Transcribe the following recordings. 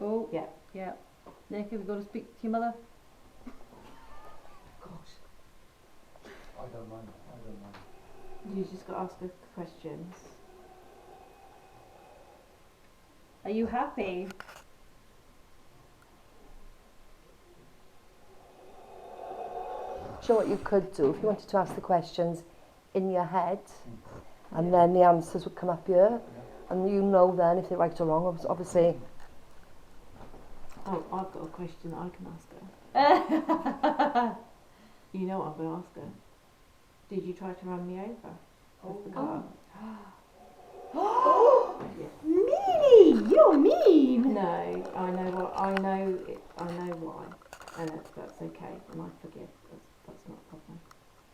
Oh. Yeah. Yeah. Nick, have you got to speak to your mother? Gosh. I don't mind. You just got to ask her questions. Are you happy? Sure, what you could do if you wanted to ask the questions in your head, and then the answers would come up here, and you know then if they're right or wrong. Obviously. Oh, I've got a question that I can ask her. You know what I'm going to ask her. Did you try to run me over with the car? Yeah. Meanie! You're mean! No, I know why, and that's okay, and I forgive. That's not a problem.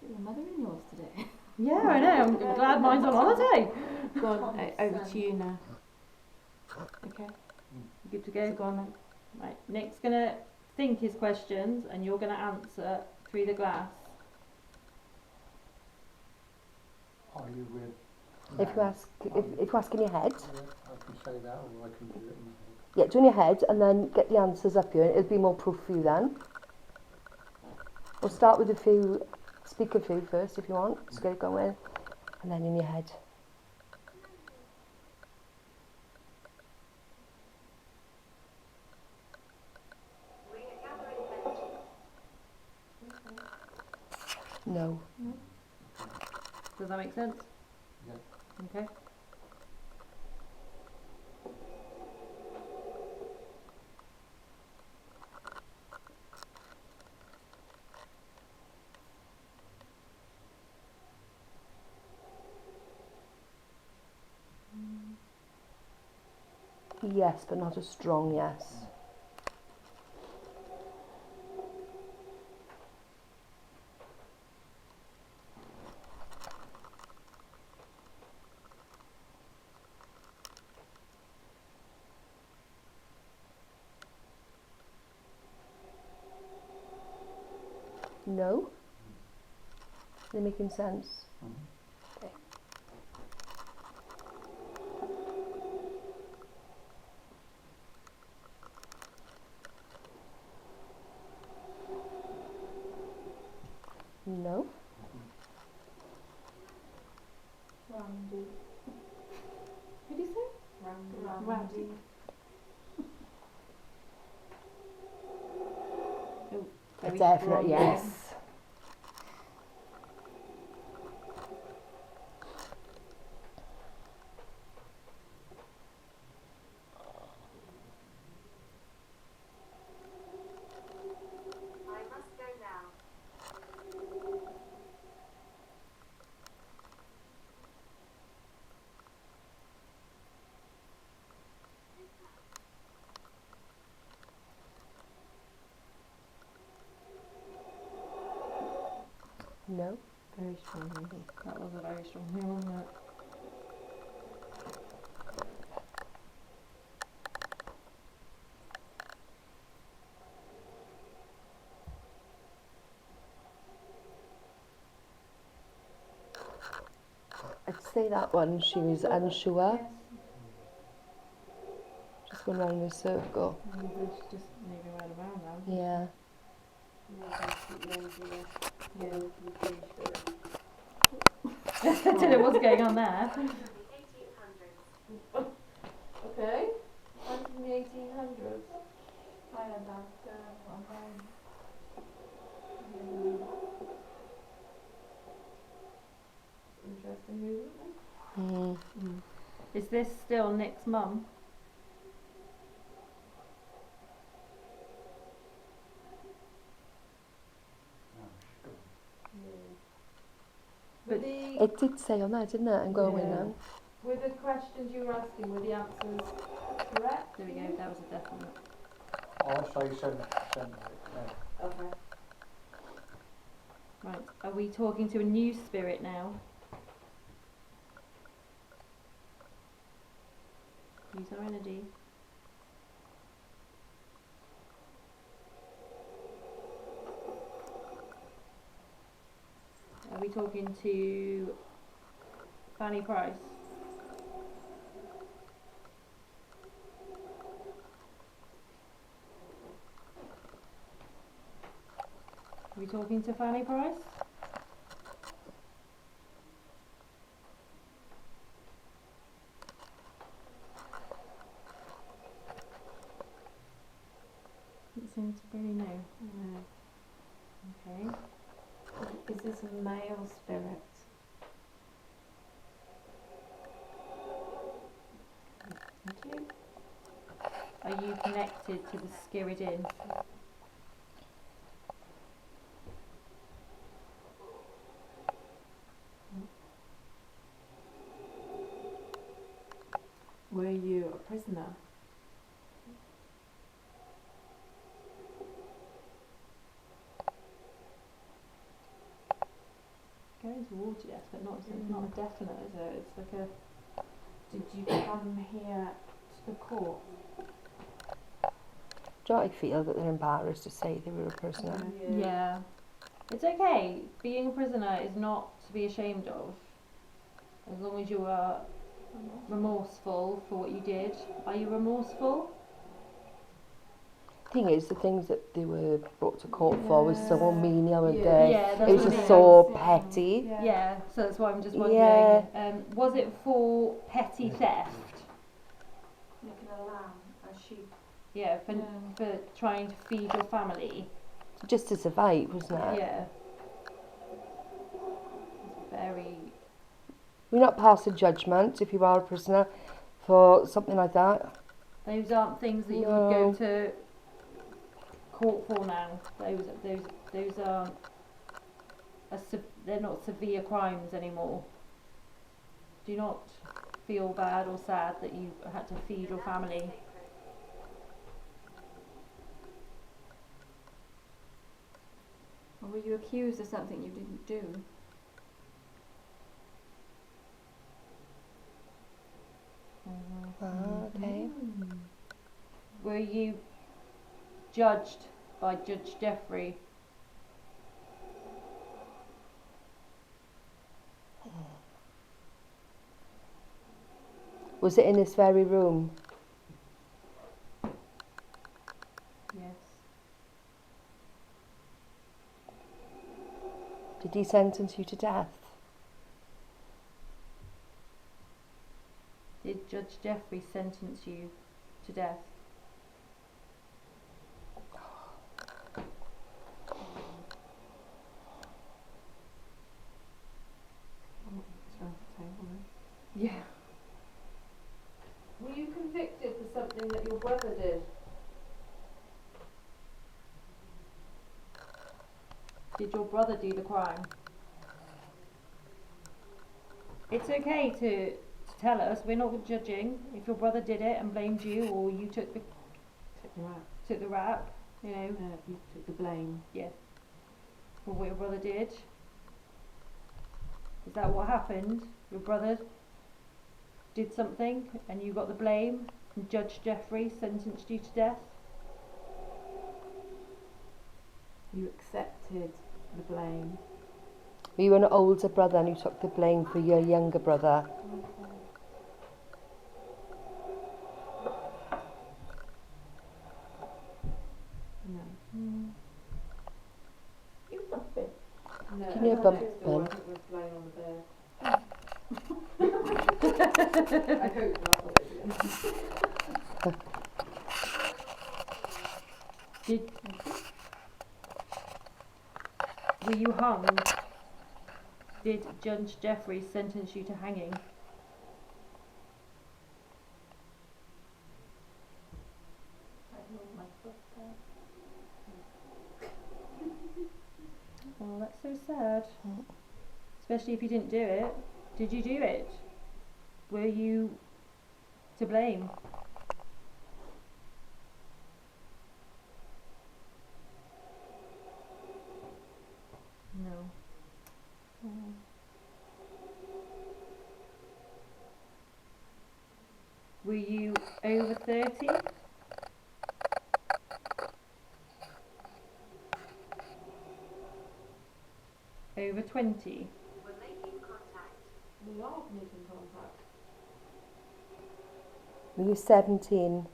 You're the mother-in-laws today. Yeah, I know. I'm glad mine's on holiday. Go on, over to you now. Okay. Good to go. So go on then. Right, Nick's gonna think his questions, and you're gonna answer through the glass. Are you with? If you ask in your head, I can say that, or I can do it in my head. yeah, do it in your head, and then get the answers up here. It'll be more proof for you then. We'll start with speak a few first if you want. Just get it going, and then in your head. No. Does that make sense? Yeah. Okay. Yes, but not a strong yes. No? Is it making sense? Okay. No? Randy. What did you say? Randy. Very A definite strong yes. No? Very strongly. That was a very strong thing, wasn't it? I'd say that one, she was unsure. Yes. Just going round in a circle. She's just moving right around now. Yeah. I don't know what's going on there. Okay. I'm from the 1800s. I had that online. Interesting movement. Is this still Nick's mum? But It did say on there, didn't it? I'm going Yeah. now. were the questions you were asking, were the answers correct? There we go, that was a definite. I'll say send it. Yeah. Okay. Right, are we talking to a new spirit now? Use our energy. Are we talking to Fanny Price? we talking to Fanny Price? Doesn't seem to really know. No. Okay. Is this a male spirit? Thank you. Are you connected to the Skirrid Inn? Were you a prisoner? Going towards yes, but not. It's not a definite, is it? It's like a. Did you come here to the court? Do I feel that they're embarrassed to say they were a prisoner? Yeah. It's okay. Being a prisoner is not to be ashamed of. As long as you are remorseful for what you did. Are you remorseful? Thing is, the things that they were brought to court for was so Yeah. menial, weren't Yeah. they? Yeah, that's It was what just it so is. petty. Yeah, so that's why I'm just wondering. Yeah. Was it for petty theft? Making a lamb, a sheep. Yeah, for trying to feed your family. Just to survive, wasn't it? Yeah. It's very. We're not passing judgment if you are a prisoner for something like that. Those aren't things that you would No. go to court for now. Those aren't. They're not severe crimes anymore. Do you not feel bad or sad that you had to feed your family? Or were you accused of something you didn't do? Okay. Were you judged by Judge Jeffrey? Was it in this very room? Yes. Did he sentence you to death? Did Judge Jeffrey sentence you to death? It's around the table then. Yeah. Were you convicted for something that your brother did? Did your brother do the crime? It's okay to tell us. We're not judging. If your brother did it and blamed you, or you took the rap, you know, You took the blame. for what your brother did. Is that what happened? Your brother did something and you got the blame, and Judge Jeffrey sentenced you to death? You accepted the blame. Were you an older brother and you took the blame for your younger brother? No. You bumping? No. Can you bump then? I think we're laying on the bed. I hope not. Were you hung? Did Judge Jeffrey sentence you to hanging? Oh, that's so sad. Especially if you didn't do it. Did you do it? Were you to blame? No. Were you over 30? Over 20? We are making contact. Were you 17?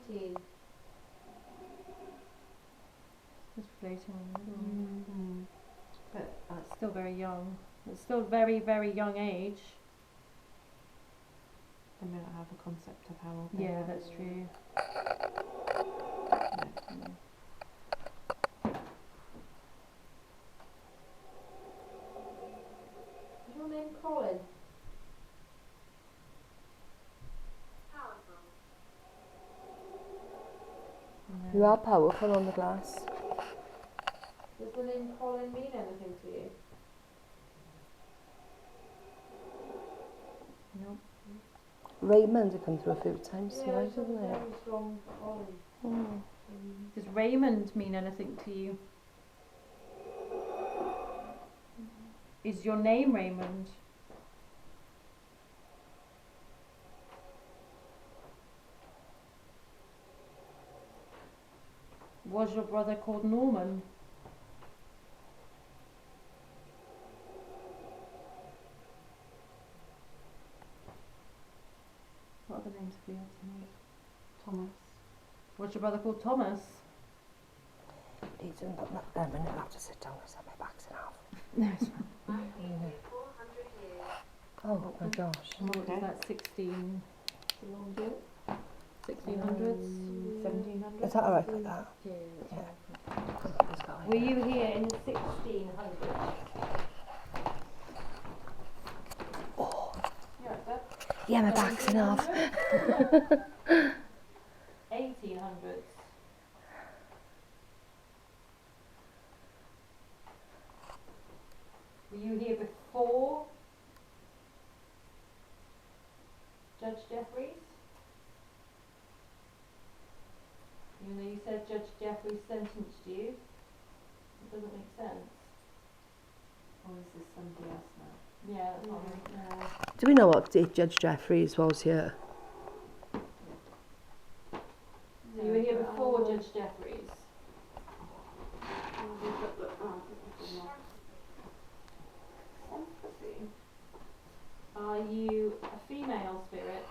19. Just floating on the middle. Mm. But that's Still very young. It's still very, very young age. they may not have a concept of how old they Yeah, are. that's true. Is your name Colin? You are powerful on the glass. Does the name Colin mean anything to you? No. Raymond had come through a few times Yeah, tonight, it's a hasn't it? very strong Colin. Mm. Does Raymond mean anything to you? Is your name Raymond? Was your brother called Norman? What other names have we had tonight? Thomas. Was your brother called Thomas? Please don't put that there a minute. I'll have to sit down because my back's in half. No, it's Oh my gosh. What Okay. is that, 16, It's a long deal. 1600s? 1700s. Is that alright like that? Yeah, Yeah. that's right. Were you here in the 1600s? Yeah, that. Yeah, my back's in half. 1800s? Were you here before Judge Jeffreys? You know, you said Judge Jeffreys sentenced you. It doesn't make sense. Or is this somebody else now? Yeah, that's not right. No. Do we know what date Judge Jeffreys was here? So you were here before Judge Jeffreys? Are you a female spirit?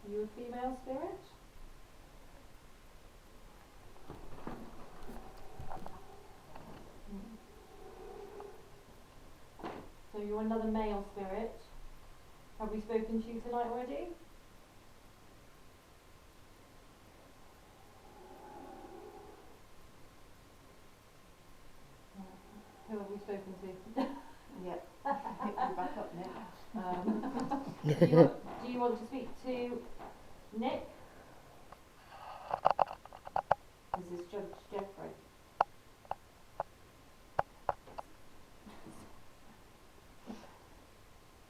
Are you a female spirit? So you're another male spirit. Have we spoken to you tonight already? Who have we spoken to? Yep. Pick them back up, Nick. Do you want to speak to Nick? Is this Judge Jeffrey?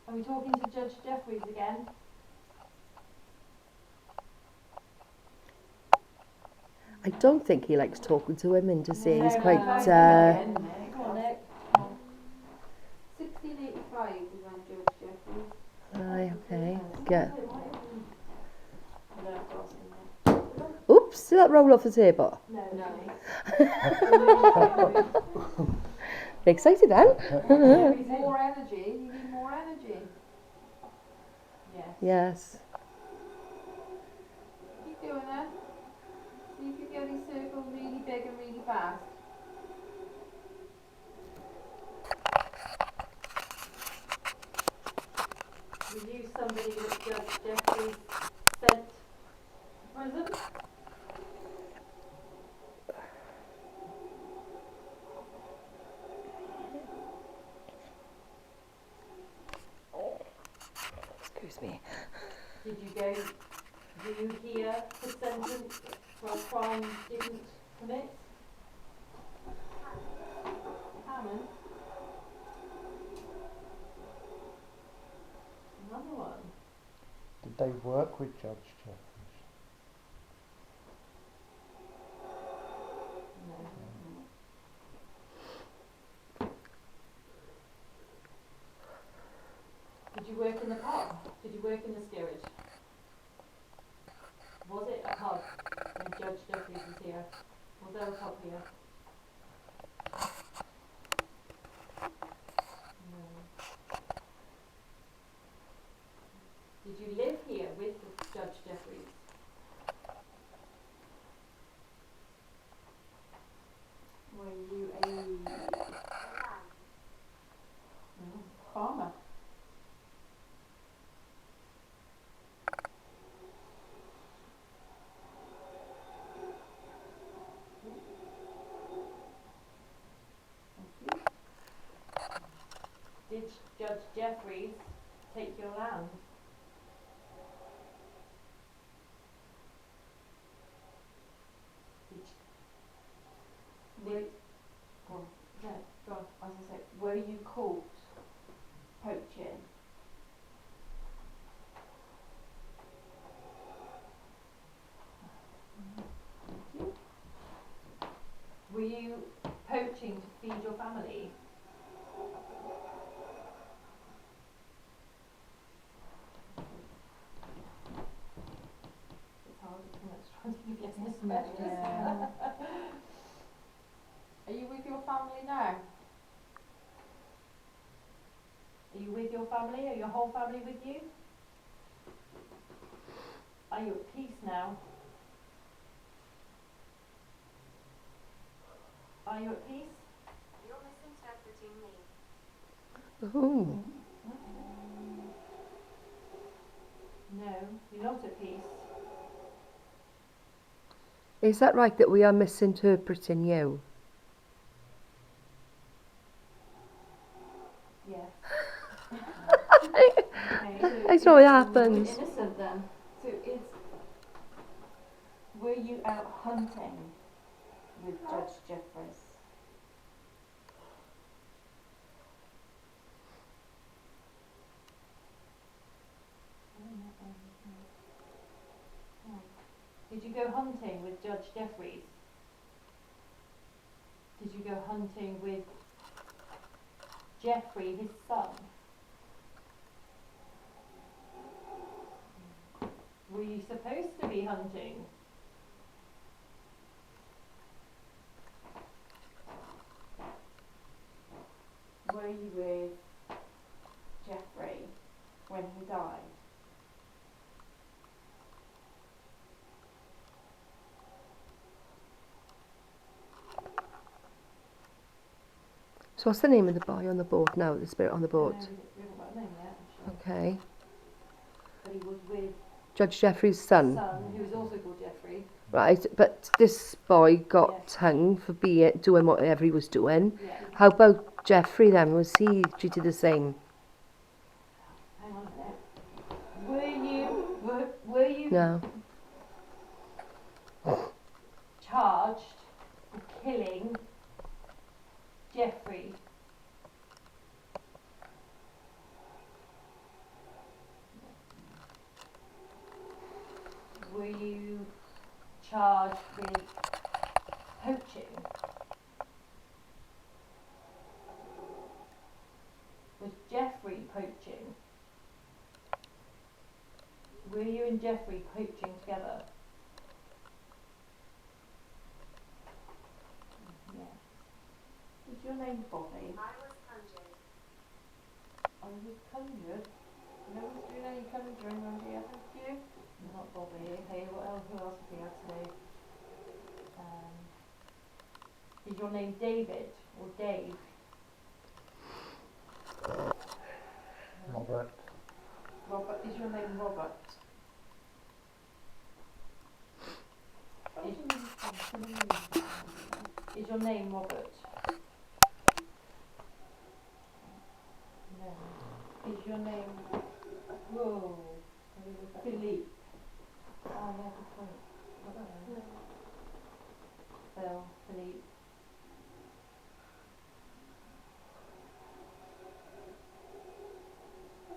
Are we talking to Judge Jeffreys again? I don't think he likes talking to women to say he's No, quite. no, Nick. Come on, Nick. 1685 is when Judge Jeffreys. Aye, okay. Good. No, of course, Oops, did that roll off the table? No, No. Excited then? More energy. You need more energy. Yes. Yes. Keep doing that. See if you get these circles really big and really fast. Were you somebody that Judge Jeffreys sent to prison? Excuse me. Did you go, were you here for sentence for a crime you didn't commit? Hammond? Another one? Did they work with Judge Jeffreys? No. Did you work in the pub? Did you work in the Skirrid? Was it a pub when Judge Jeffreys was here? Was there a pub here? No. Did you live Judge Jeffreys take your land? Were, go on. No, go on. As I said, were you caught poaching? Were you poaching to feed your family? It's hard, isn't it? Trying to give yes Isn't no it? questions. Yeah. Are you with your family now? Are you with your family? Are your whole family with you? Are you at peace now? Are you at peace? You're misinterpreting me. Oh. No, you're not at peace. Is that right that we are misinterpreting you? Yes. Okay, so That's not what you're happens. innocent then. So were you out hunting with Judge Jeffreys? Did you go hunting with Judge Jeffreys? Did you go hunting with Jeffrey, his son? Were you supposed to be hunting? Were you with Jeffrey when he died? So what's the name of the boy on the boat now, the spirit on the boat? We haven't got a name yet, actually. Okay. But he was with Judge Jeffrey's his son. son, who was also called Jeffrey. Right, but this boy got Yes. hung for doing whatever he was doing. Yeah. How about Jeffrey then? Was he treated the same? Hang on a minute. Were you No. charged for killing Jeffrey? Were you charged with poaching? Was Jeffrey poaching? Were you and Jeffrey poaching together? Yes. Is your name Bobby? I was conjured. I was conjured. No one's doing any conjuring around here, thank you. Not Bobby. Okay, what else? Who else have we had today? Is your name David or Dave? Robert. Robert, is your name Robert? Is your name Robert? No. Is your name? Whoa. Philippe. Oh, yeah, good point. I don't know. Phil, Philippe.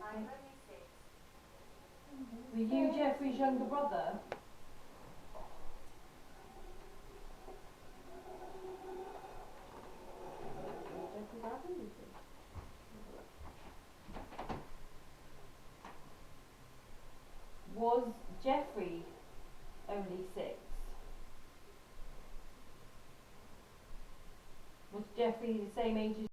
I'm only 6. Were you Jeffrey's younger brother? Was Jeffrey only 6? Was Jeffrey the same age as